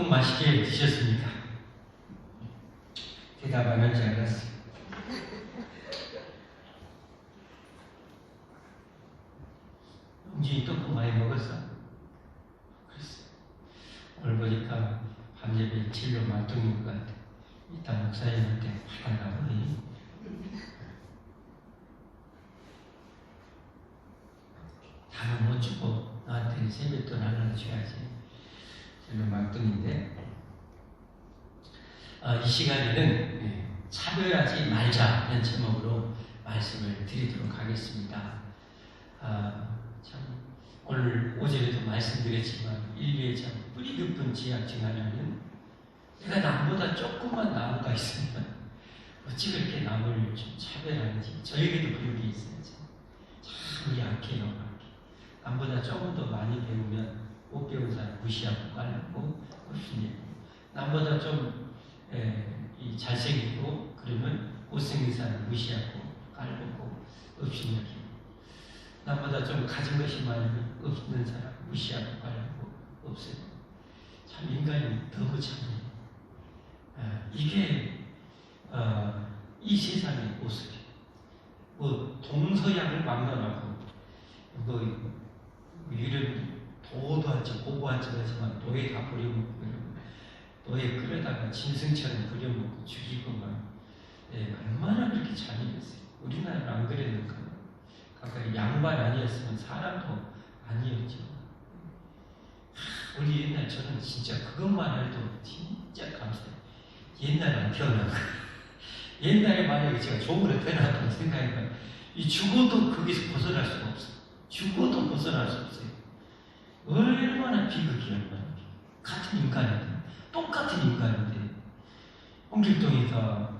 꼭 맛있게 드셨습니까? 대답 안 할 줄 알았어요. 영진이 떡국 많이 먹었어? 그랬어. 오늘 보니까 밤예배 진로 말뚝인 것 같아. 이따 목사님한테 받아가 보니. 다는 못 주고 나한테는 세뱃돈 하나 줘야지. 진로 말뚝인데. 이 시간에는 차별하지 말자는 제목으로 말씀을 드리도록 하겠습니다. 참 오늘 오전에도 말씀드렸지만 인류의 참 뿌리 깊은 지약 중 하나는 내가 남보다 조금만 나무가 있으면 어찌 그렇게 나무를 좀 차별하는지 저에게도 그런 게 있어요. 참 우리 약해요. 남보다 조금 더 많이 배우면 못 배운 사람 무시하고 깔고 없으니 남보다 좀 잘생기고 그러면 못생긴 사람 무시하고 깔고 없으니 나보다 좀 가진 것이 많으면 없는 사람 무시하고 깔고 없어요. 참 인간이 너무 참해요. 이게 이 세상의 모습이에요. 뭐 동서양을 막론하고 뭐 이런 도도 하지 고고하지 하지만 도에 다 버려먹고 도에 끌어다가 짐승처럼 버려먹고 죽이고 막 얼마나 그렇게 잔인했어요. 우리나라는 안 그랬는가. 아까 양반 아니었으면 사람도 아니었죠. 우리 옛날 저는 진짜 그것만 해도 진짜 감사해요. 옛날에 안 태어나고 옛날에 만약에 제가 종으로 태어났다고 생각해보면 죽어도 거기서 벗어날 수가 없어요. 죽어도 벗어날 수 없어요. 얼마나 비극이 얼마나 같은 인간인데 똑같은 인간인데 홍길동이가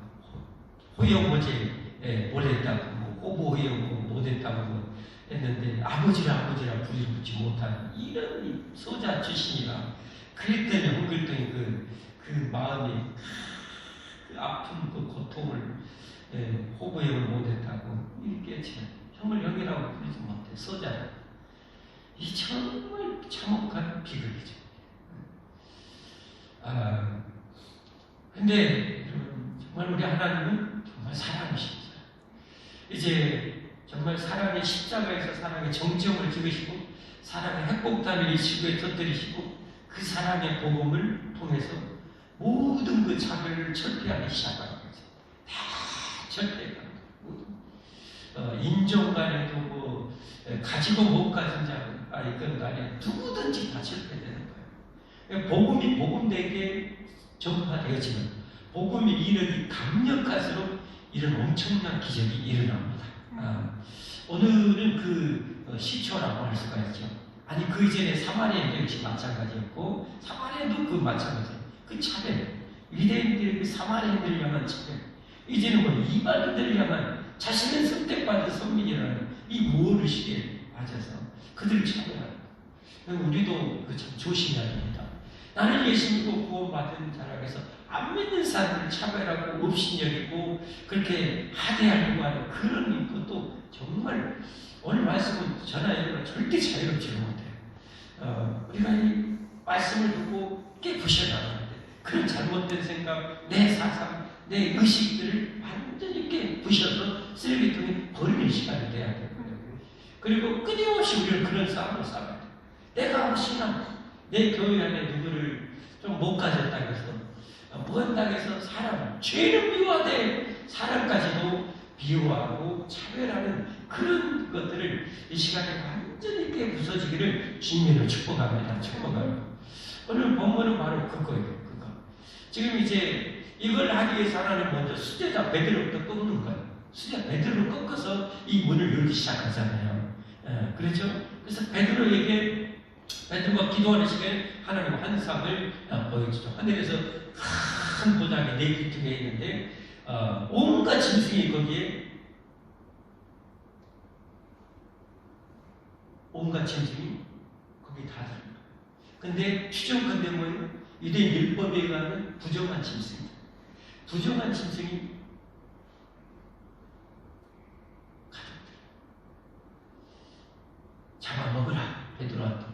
호영호제 못했다고 호보 호영 못했다고 했는데 아버지라 부르지 못한 이런 소자 출신이라 그랬더니 홍길동이 그 마음이 그 아픈 그 고통을 호보형을 못했다고 이렇게 형을 형이라고 부르지 못해 소자 이 정말 참혹한 비극이죠. 근데 정말 우리 하나님은 정말 사랑이십니다. 이제 정말 사랑의 십자가에서 사랑의 정점을 찍으시고 사랑의 핵폭탄을 이 지구에 터뜨리시고 그 사랑의 복음을 통해서 모든 그 자별을 철폐하기 시작하는 거죠. 다 철폐합니다. 인종 간에도 뭐 가지고 못 가진 자 이건 간에 누구든지 다 철폐되는 거예요. 복음이 복음되게 전파되어지면 복음이 이르기 강력할수록 이런 엄청난 기적이 일어납니다. 오늘은 그 시초라고 할 수가 있죠. 아니 그 이전에 사마리아인도 역시 마찬가지였고 사마리아도 그 마찬가지예요. 그 차별 유대인들의 그 사마리아인들을 향한 차별 이제는 뭐 이방인들을 향한 자신은 선택받은 선민이라는 이 무엇의식에 맞아서 그들을 차별하는 거예요. 우리도 그 참 조심해야 됩니다. 나는 예수 믿고 구원받은 자라고 해서 안 믿는 사람을 차별하고 업신여기고 그렇게 하대하려고 하는 그런 것도 정말 오늘 말씀은 저나 여러분 절대 자유롭지는 못해요. 우리가 이 말씀을 듣고 깨부셔 나가는데 그런 잘못된 생각, 내 사상, 내 의식들을 완전히 깨부셔서 쓰레기통에 버리는 시간이 돼야 돼요. 그리고 끊임없이 우리는 그런 싸움을 싸워야 돼요. 내가 혹시나 내 교회 안에 누구를 좀 못 가졌다고 해서 무한당해서 사람, 죄는 미워하되 사람까지도 미워하고 차별하는 그런 것들을 이 시간에 완전히 부서지기를 주님으로 축복합니다. 축복합니다. 오늘 본문은 바로 그거예요. 그거. 지금 이제 이걸 하기 위해서 하나님 먼저 수제자 베드로부터 꺾는 거예요. 수제자 베드로를 꺾어서 이 문을 열기 시작하잖아요. 그렇죠? 그래서 베드로가 기도하는 시간에 하나님 환상을 보여주죠. 하늘에서 큰 보장이 네 기둥에 있는데 온갖 짐승이 거기에 온갖 짐승이 거기 다 들어요. 근데 추정컨대 뭐예요? 유대인 율법에 의하면 부정한 짐승이다. 부정한 짐승이 가족들 잡아먹으라 베드로한테.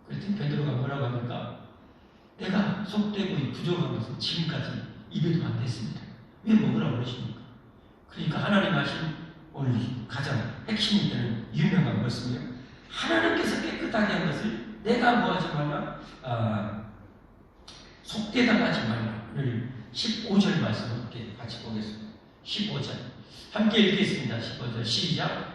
그랬더니 베드로가 뭐라고 합니까? 내가 속되고 부족한 것은 지금까지 입에도 안 됐습니다. 왜 먹으라고 그러십니까? 그러니까 하나님 하신 오늘 가장 핵심이 되는 유명한 말씀이요. 하나님께서 깨끗하게 한 것을 내가 뭐하지 말라? 속되다 하지 말라를 15절 말씀을 함께 같이 보겠습니다. 15절 함께 읽겠습니다. 15절 시작.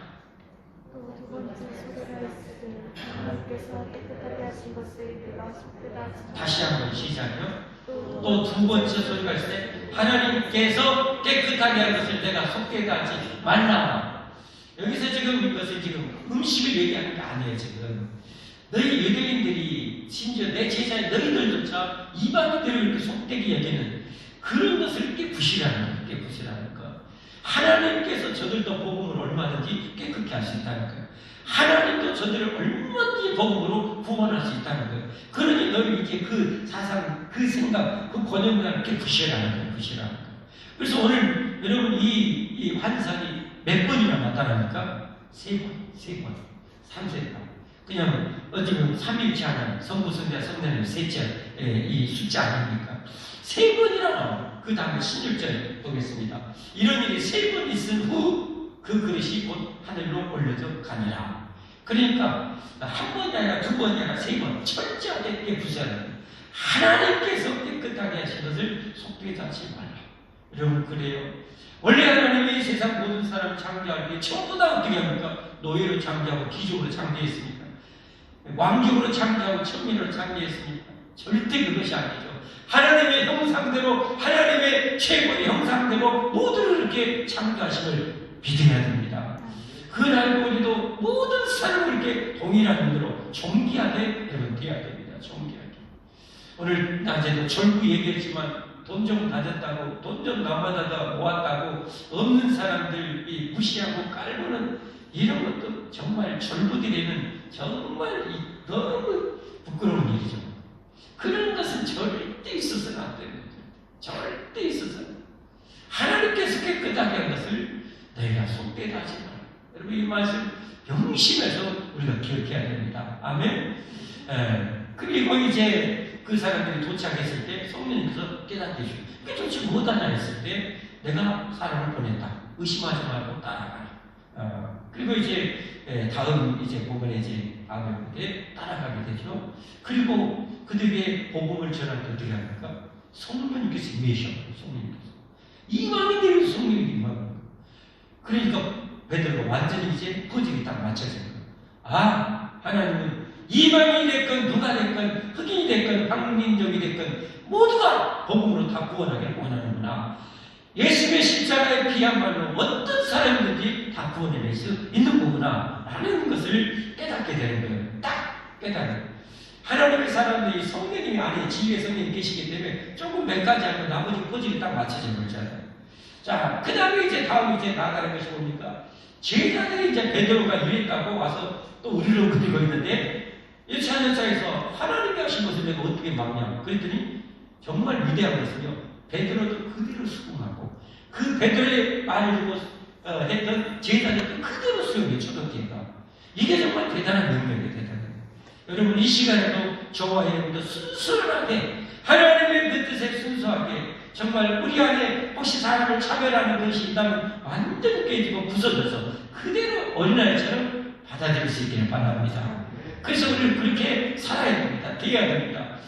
또 두 번째 소리가 있으되 하나님께서 깨끗하게 하신 것을 내가 속되다 하지 말라. 다시 한번 시작요. 또 두 번째 소리가 있을 때 하나님께서 깨끗하게 한 것을 내가 속되다 하지 말라. 여기서 지금 이것을 지금 음식을 얘기하는 게 아니에요. 지금 너희 유대인들이 심지어 내 제자인 너희들조차 이방인들을 이렇게 속되게 여기는 그런 것을 이렇게 부실하는 거예요. 이렇게 부실하는 거. 하나님께서 저들도 복음을 얼마든지 깨끗게 할 수 있다는 거예요. 하나님도 저들을 얼마든지 복음으로 구원할 수 있다는 거예요. 그러니 너희 이제 그 사상, 그 생각, 그 권역을 이렇게 부실하는 거예요. 부실하는 거예요. 그래서 오늘 여러분 이 환상이 몇 번이나 나타납니까? 세 번, 3세번. 그냥 어디 보면 3일치 하나, 성부성자 성례는 셋째 이 숫자 아닙니까? 3번이나 나와요. 그 다음에 16절 보겠습니다. 이런 일이 3번 있은 후 그 그릇이 곧 하늘로 올려져 가니라. 그러니까 한 번이 아니라 두 번이 아니라 3번 철저하게 부수하는 하나님께서 깨끗하게 하신 것을 속되게 하지 말라. 여러분 그래요. 원래 하나님이 세상 모든 사람 창조할 때 전부 다 어떻게 합니까? 노예로 창조하고 귀족으로 창조했습니까? 왕족으로 창조하고 천민으로 창조했습니까? 절대 그것이 아니죠. 하나님의 형상대로 하나님의 최고의 형상대로 모두를 이렇게 창조하심을 믿어야 됩니다. 그날 우리도 모든 사람을 이렇게 동일한 눈으로 존귀하게 여러분 돼야 됩니다. 존귀하게. 오늘 낮에도 절구 얘기했지만 돈 좀 가졌다고 돈 좀 남아다가 모았다고 없는 사람들이 무시하고 깔보는 이런 것도 정말 절부들에는 정말 너무 부끄러운 일이죠. 그런 것은 절대 있어서는 안 되는 거죠. 절대 있어서는. 하나님께서 깨끗하게 한 것을 내가 속되다 하지 마라. 여러분 이 말씀 명심해서 우리가 기억해야 됩니다. 아멘. 그리고 이제 그 사람들이 도착했을 때 성령님께서 깨닫게 해주고 그게 도대체 뭐하냐 했을 때 내가 사람을 보냈다. 의심하지 말고 따라가라. 그리고 이제 다음 이제 부분에 이제 아벨에게 따라가게 되죠. 그리고 그들에게 복음을 전할 때 어떻게 합니까? 성령님께서 임하셨고 성령님께서 이방인들이 성령이 임하고 그러니까 베드로가 완전히 이제 포직이 딱 맞춰진 거예요. 아 하나님은 이방인이 됐건 누가 됐건 흑인이 됐건 황민족이 됐건 모두가 복음으로 다 구원하기를 원하는구나. 예수의 십자가의 피야말로 어떤 사람이든지 다 구원해낼 수 있는 거구나 라는 것을 깨닫게 되는 거예요. 딱 깨닫는. 하나님의 사람들이 성령님이 안에 진리의 성령이 계시기 때문에 조금 몇 가지 하고 나머지 포즈를 딱 맞춰진 거잖아요. 자, 그 다음에 이제 다음 이제 나가는 것이 뭡니까? 제자들이 이제 베드로가 이랬다고 와서 또 우리를 그리고 있는데 1차 전차에서 하나님이 하신 것을 내가 어떻게 막냐? 그랬더니 정말 위대한 것은요. 베드로도 그대로 수긍하고 그 베드로의 말을 듣고 했던 제자들도 그대로 수용해 초등교회가. 이게 정말 대단한 능력이에요. 대단한. 여러분 이 시간에도 저와 여러분도 순수하게 하나님의 그 뜻에 순수하게 정말 우리 안에 혹시 사람을 차별하는 것이 있다면 완전히 깨지고 부서져서 그대로 어린아이처럼 받아들일 수 있기를 바랍니다. 그래서 우리는 그렇게 살아야 됩니다. 되어야 됩니다.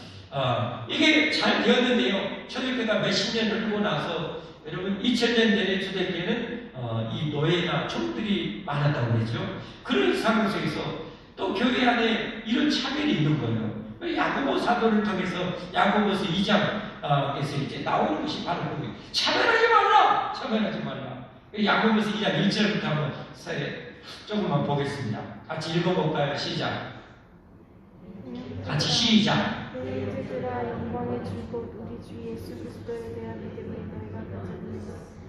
이게 잘 되었는데요. 초대교회가 몇십 년을 흐르고 나서 여러분 2000년 전에 초대교회는 이 노예나 종들이 많았다고 그러죠. 그런 상황 속에서 또 교회 안에 이런 차별이 있는 거예요. 야고보 사도를 통해서 야고보서 2장에서 이제 나오는 것이 바로 그거예요. 차별하지 말라! 차별하지 말라. 야고보서 2장 1절부터 한번 조금만 보겠습니다. 같이 읽어볼까요? 시작. 같이 시작. 너희들아 영광의 주곧 우리 주 예수 그리스도에 대한 믿음을 너희가 가졌느냐.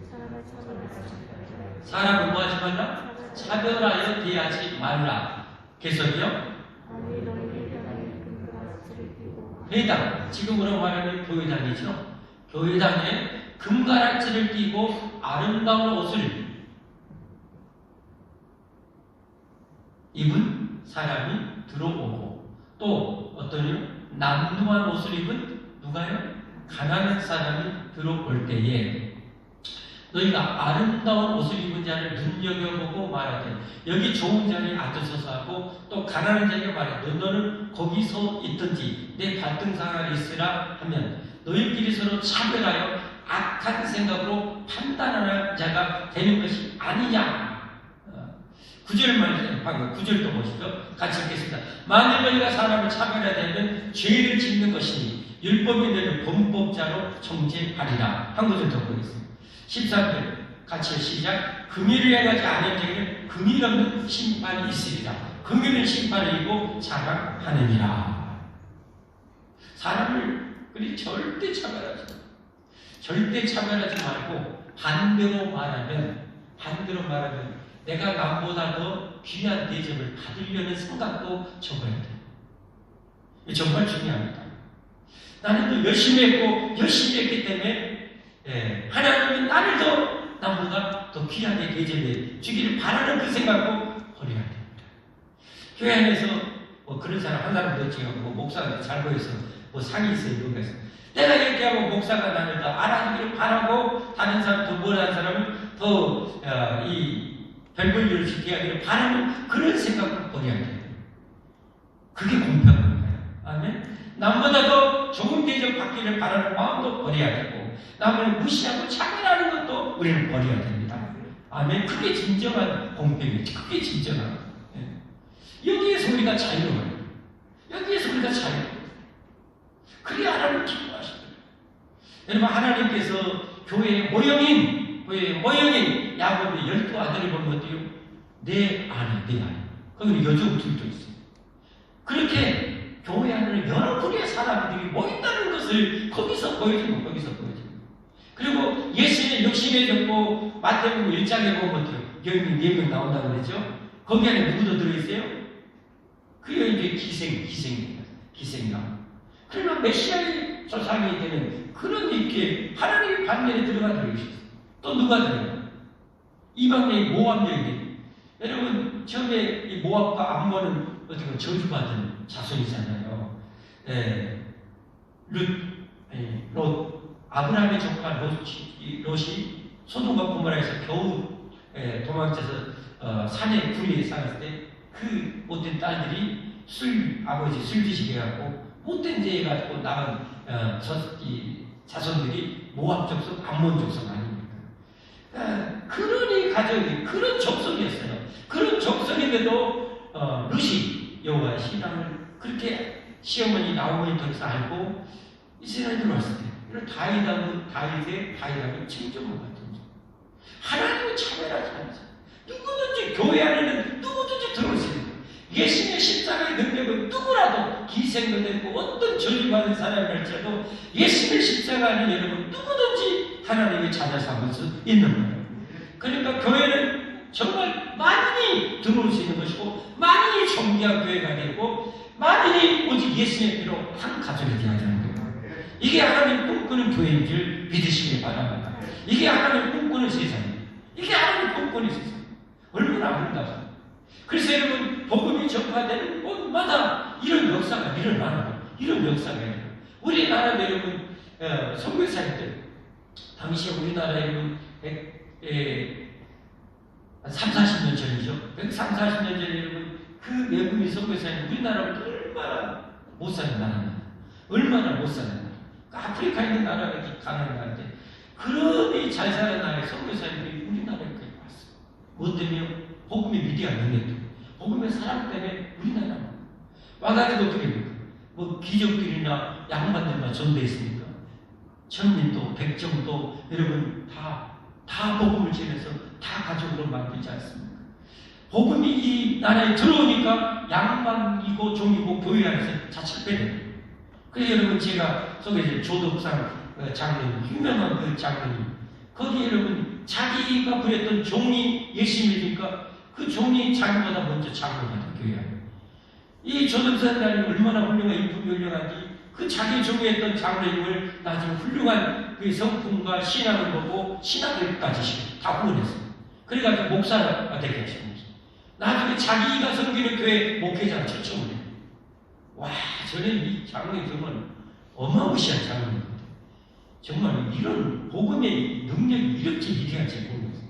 사람을 차별하지 사람을 뭐하지 말라? 차별하여 대하지 말라. 계속요. 아니 너희 회당에 금가락지를 띠고 회당, 지금으로 말하면 교회당이죠. 교회당에 금가락지를 띠고 아름다운 옷을 입은 사람이 들어오고 또 어떤 남루한 옷을 입은 누가요? 가난한 사람이 들어올 때에 너희가 아름다운 옷을 입은 자를 눈여겨보고 말하되 여기 좋은 자리에 앉아서서 하고 또 가난한 자에게 말하되 너는 거기서 있든지 내 발등상 아래 있으라 하면 너희끼리 서로 차별하여 악한 생각으로 판단하는 자가 되는 것이 아니냐. 9절 말이죠. 방금 9절도 보시죠. 같이 읽겠습니다. 만일 너희가 사람을 차별하되면 죄를 짓는 것이니 율법이 너희를 범법자로 정죄하리라. 한 구절 더 보겠습니다. 13절 같이 시작. 긍휼을 행하지 않은 자에게는 긍휼 없는 심판이 있으리라. 긍휼은 심판을 이고 자랑하느니라. 사람을 그리 절대 차별하지 말고 반대로 말하면 내가 남보다 더 귀한 대접을 받으려는 생각도 접어야 돼. 정말 중요합니다. 나는 또 열심히 했기 때문에 하나님은 나를 더 남보다 더 귀하게 대접해 주기를 바라는 그 생각도 버려야 됩니다. 교회 안에서 그런 사람 한 사람도 있지만 목사가 잘 보여서 상이 있어요. 여기서 내가 이렇게 하고 목사가 나를 더 알아주기를 바라고 다른 사람 더 못한 사람은 더 이 별볼일을 짓게 하기를 바라는 그런 생각을 버려야 돼요. 그게 공평한 거예요. 아멘. 남보다 더 좋은 대접 받기를 바라는 마음도 버려야 되고 남을 무시하고 차별하는 것도 우리는 버려야 됩니다. 아멘. 그게 진정한 공평이지. 그게 진정한 여기에서 우리가 자유로워요. 그래야 하나님 기뻐하십니다. 여러분 하나님께서 교회의 모형인 야곱의 12아들을 보면 어때요? 내 아내. 거기는 여종 둘도 있어요. 그렇게 교회 안에는 여러 분의 사람들이 모인다는 것을 거기서 보여주는 그리고 예수의 욕심에 졌고 마태복음 1장에 보면 어때요? 여인이 4명 나온다고 그랬죠? 거기 안에 누구도 들어있어요? 그 여인이 기생이다. 그러나 메시아의 조상이 되는 그런 이렇게 하나님의 반면에 들어가 들어있어요. 또 누가 들어요? 이방의 모압 여인. 여러분 처음에 이 모압과 암몬은 어떻게 보면 저주받은 자손이잖아요. 롯, 아브라함의 조카 롯이 소돔과 고모라에서 겨우 도망쳐서 산에 구리에 살았을 때 그 못된 딸들이 아버지 술 드시게 해갖고 못된 죄 해가지고 낳은 자손들이 모압 족속, 암몬 족속 아닙니까? 그러니 가족이 그런 족속이었어요. 그런 족속인데도 룻이 여호와의 신앙을 그렇게 시어머니 나오머니 통해서 알고 이스라엘에 들어왔을 때 이런 다윗의 칭조물 같은 거. 하나님은 차별하지 않아요. 누구든지 교회 안에는 누구든지 들어올 수 있는 거예요. 예수님의 십자가의 능력은 누구라도 기생도 되고 어떤 저주받은 사람이 할지라도 예수님의 십자가 안에 여러분 누구든지 하나님의 자녀 삼을 수 있는 거예요. 그러니까 교회는 정말 많이 들어올 수 있는 것이고 많이 존귀한 교회가 되고 많이 오직 예수님의 피로 한 가족이 되어야 되는 거예요. 이게 하나님 꿈꾸는 교회인 줄 믿으시길 바랍니다. 이게 하나님 꿈꾸는 세상이에요. 이게 하나님 꿈꾸는 세상. 얼마나 아름답습니까? 그래서 여러분 복음이 전파되는 곳마다 이런 역사가 일어나는 거예요. 이런 역사가 일어나요. 우리나라 여러분 선교사님들 당시에 우리나라 여러분 30-40년 전이죠. 30-40년 전에 여러분 그 외국인 선교사님 우리나라를 얼마나 못 사는 나라입니다. 얼마나 못 사는 나라. 아프리카에 있는 나라가 이렇게 가난한 나라인데 그러니 잘 사는 나라의 선교사님들이 우리나라에 왔어요. 뭐 때문에? 복음의 위대한 능력 때문에. 복음의 사랑 때문에 우리나라 와가지고 어떻게 됩니까? 뭐 기적들이나 양반들만 전도해 있습니까? 천민도 백정도 여러분 다 복음을 전해서 다 가족으로 만들지 않습니까? 복음이 이 나라에 들어오니까 양반이고 종이고 교회 안에서 자책되는 거예요. 그래서 여러분 제가 소개해드린 조덕상 장로님, 유명한 그 장로님 거기 여러분 자기가 부렸던 종이 예수 믿으니까 그 종이 자기보다 먼저 장로가 된 교회 안에 이 조덕상장이 얼마나 훌륭한지 그 자기 종이했던 장로님을 나중에 훌륭한 그 성품과 신앙을 보고 신학을까지 다 후원했어요. 그래가지고 목사가 되게 하십니다. 나중에 자기가 섬기는 교회 목회자가 초청을 해요. 와, 저는 이 장로님 정말 어마무시한 장면입니다. 정말 이런 복음의 능력이 이렇게 위대한지 모르겠어요.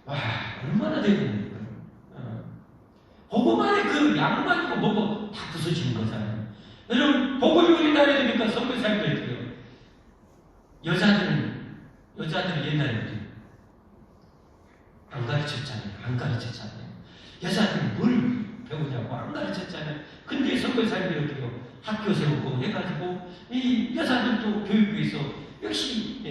와, 얼마나 되겠는가. 복음 안에 그 양만 있고 뭐고 다 부서지는 거잖아요. 여러분, 복음이 우리나라에 되니까 선교사님들 여자들은 옛날에 안 가르쳤잖아요. 여자들이 뭘 배우냐고 안 가르쳤잖아요. 근데 선교사님들이 어떻게 학교 세우고 해가지고 이 여자들도 교육부에서 역시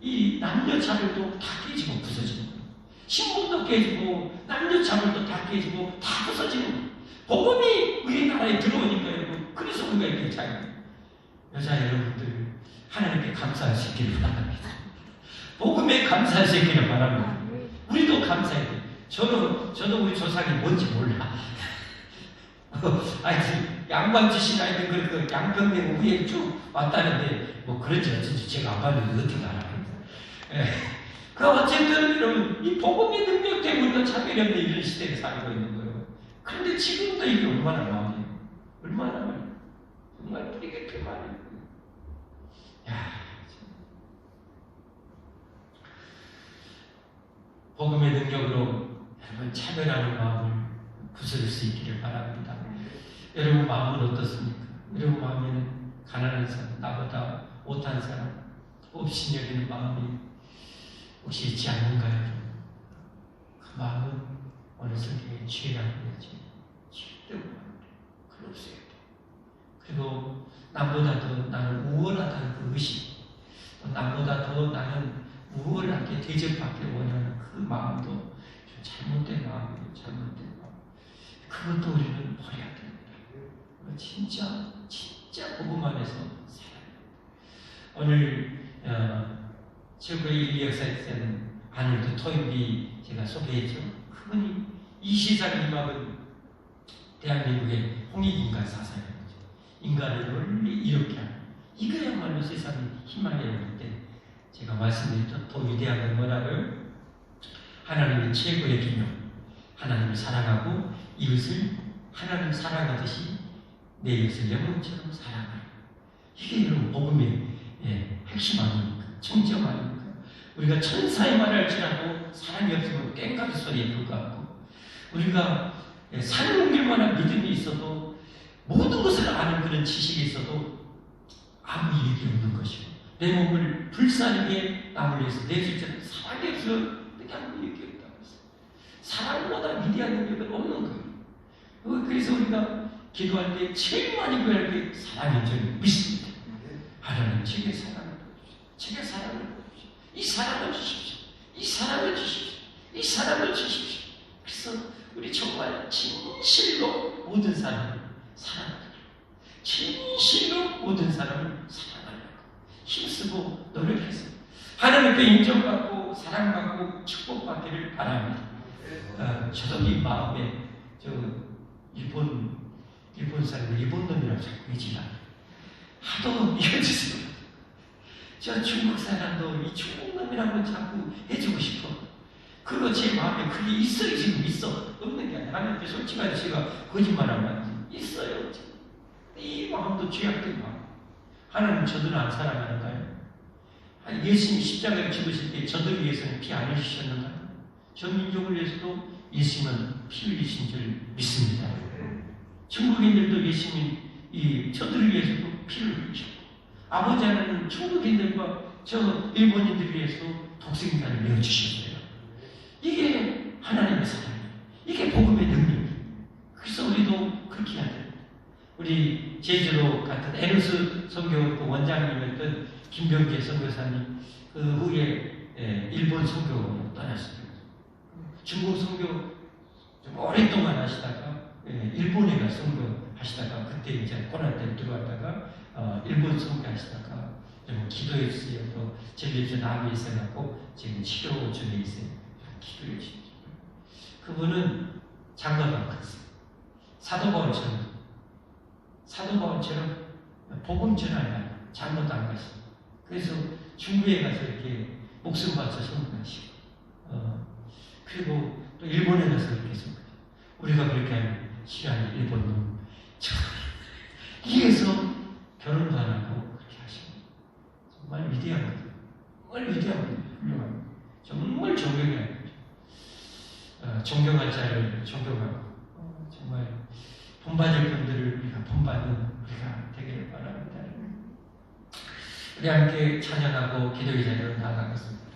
이 남녀 차별도 다 깨지고 부서지는 거예요. 신분도 깨지고 남녀 차별도 다 깨지고 다 부서지는 거예요. 복음이 우리나라에 들어오니까 여러분, 그래서 우리가 이렇게 잘 여자 여러분들 하나님께 감사하시기를 바랍니다. 복음에 감사하시기를 바랍니다. 우리도 감사해야 돼. 저도 우리 조상이 뭔지 몰라. 아니, 양반지신 아이들 그 양평대 위에 쭉 왔다는데, 뭐, 그런지 어쩐지 제가 안 봤는데 어떻게 알아요? 그 어쨌든, 여러분, 이 복음의 능력 때문에 우리가 차별이 없는 이런 시대에 살고 있는 거예요. 그런데 지금도 이게 얼마나 많아요? 얼마나 많아요? 정말 뿌리게 그 많아요. 야, 복음의 능력으로 여러분 차별하는 마음을 부수릴 수 있기를 바랍니다. 여러분 마음은 어떻습니까? 여러분 마음에는 가난한 사람, 나보다 못한 사람, 없인 여기는 마음이 혹시 있지 않는가요? 그 마음은 어느 순간에 죄라고 해야지. 절대 못 합니다. 그건 없어야 돼. 그리고 남보다 더 나는 우월하다는 그 의식, 남보다 더 나는 우월하게 대접받기를 원하는 그 마음도 좀 잘못된 마음이에요. 잘못된 마음. 그것도 우리는 버려야 됩니다. 진짜 복음 안에서 살아야 됩니다. 오늘 최고의 인류 역사에서는 아놀드 토인비 제가 소개했죠. 그분이 이 세상 임합은 대한민국의 홍익인간 사상이죠. 인간을 원리 이렇게 하는 이거야말로 세상이 희망이 오를 때 제가 말씀드렸던 더 위대한 건 뭐라고요? 하나님의 최고의 기념, 하나님을 사랑하고 이웃을 하나님 사랑하듯이 내 이웃을 영혼처럼 사랑하라. 이게 여러분 복음의 핵심 아닙니까? 정점 아닙니까? 우리가 천사의 말을 할지라도 사랑이 없으면 깽가리 소리에 불과하고, 우리가 산을 옮길 만한 믿음이 있어도 모든 것을 아는 그런 지식이 있어도 아무 이익이 없는 것이고, 내 몸을 불사르게 남을 위해서 내줄 때는 사랑이 없으면 어떻게 아무 이익이 없다고 했어요. 사랑보다 위대한 능력은 없는 거예요. 그래서 우리가 기도할 때 제일 많이 구할 게 사랑인 줄 믿습니다. 하나님 제게 사랑을 보여주십시오. 제게 사랑을 보여주십시오. 이 사랑을 주십시오. 이 사랑을 주십시오. 이 사랑을 주십시오. 그래서 우리 정말 진실로 모든 사람을 사랑하려고, 진실로 모든 사람을 사랑하려고 힘쓰고 노력해서 하나님께 인정받고 사랑받고 축복받기를 바랍니다. 저도 이 마음에 일본 사람을 일본 놈이라고 자꾸 얘기하는 하도 이어지세요. 저 중국 사람도 이 중국 놈이라고 자꾸 해주고 싶어. 그거 제 마음에 그게 있어요. 지금 있어. 없는 게 아니라 하나님께 솔직하게 제가 거짓말하면 있어요. 이 마음도 죄악된 마음. 하나님 저들은 안 사랑하는가요? 예수님이 십자가에 죽으실 때 저들 위해서는 피 안 흘리셨는가요? 전 민족을 위해서도 예수님은 피 흘리신 줄 믿습니다. 중국인들도 예수님이 저들을 위해서도 피를 흘리셨고, 아버지 하나님은 중국인들과 저 일본인들을 위해서 독생자를 내어주셨어요. 이게 하나님의 사랑이에요. 이게 복음의 능력이에요. 그래서 우리도 그렇게 해야 됩니다. 우리 제주도 같은 에누스 선교 원장님이었던 김병재 선교사님, 그 후에 일본 선교로 떠났습니다. 중국 선교 좀 오랫동안 하시다가 일본에 가 선교하시다가, 그때 이제 코로나 때 들어왔다가 일본 선교하시다가 좀 기도해 주세요. 또 전립선 암이 있어갖고 지금 치료 중에 있어요. 기도해 주십시오. 그분은 장가도 안 갔어요. 사도바울처럼 복음 전하려고 장가도 안 갔어요. 그래서 중국에 가서 이렇게 목숨 바쳐 선교하시고, 그리고 또 일본에 가서 이렇게 선교하시고, 우리가 그렇게 하면 싫어하는 일본 놈. 이래서 결혼도 안 하고 정말 위대합니다. 훌륭합니다. 정말 존경해야 되죠. 존경할 자를 존경하고 정말 본받을 분들을 우리가 본받는 우리가 되기를 바랍니다. 우리 함께 찬양하고 기도의 자리로 나아가겠습니다.